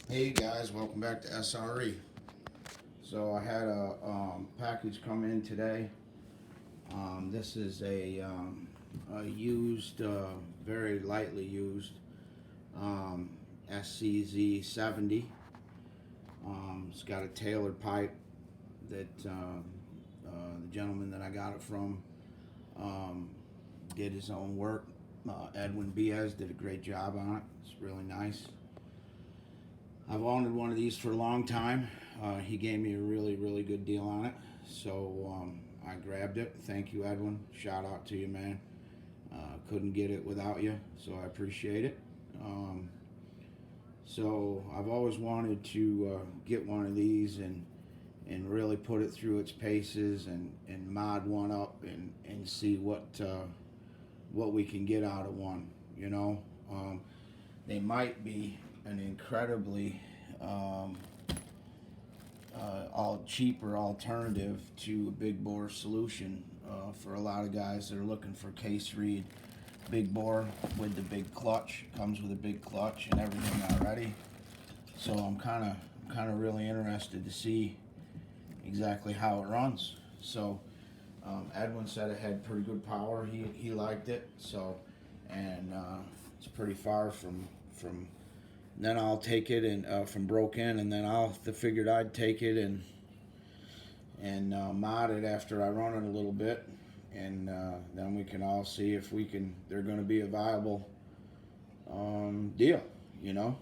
Hey guys, welcome back to SRE. So I had a package come in today. This is a used, very lightly used um, SCZ 70. It's got a tailored pipe that the gentleman that I got it from um, did his own work. Edwin did a great job on it. It's really nice. I've wanted one of these for a long time. He gave me a really good deal on it, so I grabbed it. Thank you, Edwin. Shout out to you, man. Couldn't get it without you, so I appreciate it. Um, so I've always wanted to get one of these and really put it through its paces and mod one up and see what we can get out of one. You know, they might be an incredibly um, all cheaper alternative to a big bore solution for a lot of guys that are looking for case read big bore with the big clutch. It comes with a big clutch and everything already. So I'm kind of really interested to see exactly how it runs. So Edwin said it had pretty good power. He liked it. So and it's pretty far from. Then I'll take it and from broken, and then figured I'd take it and mod it after I run it a little bit, and then we can all see if we can. They're going to be a viable deal, you know.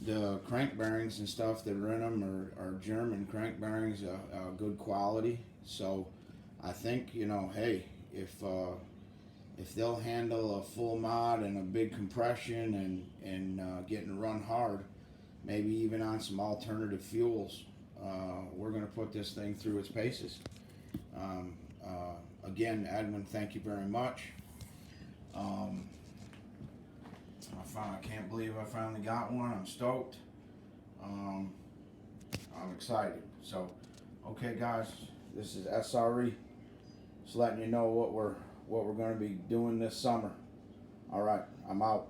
The crank bearings and stuff that are in them are German crank bearings, good quality. So I think hey, if they'll handle a full mod and a big compression and getting run hard, maybe even on some alternative fuels, we're going to put this thing through its paces. Um, Again, Edwin, thank you very much. Um, I can't believe I finally got one. I'm stoked. Um, I'm excited. So, okay, guys, this is SRE. Just letting you know what we're going to be doing this summer. All right, I'm out.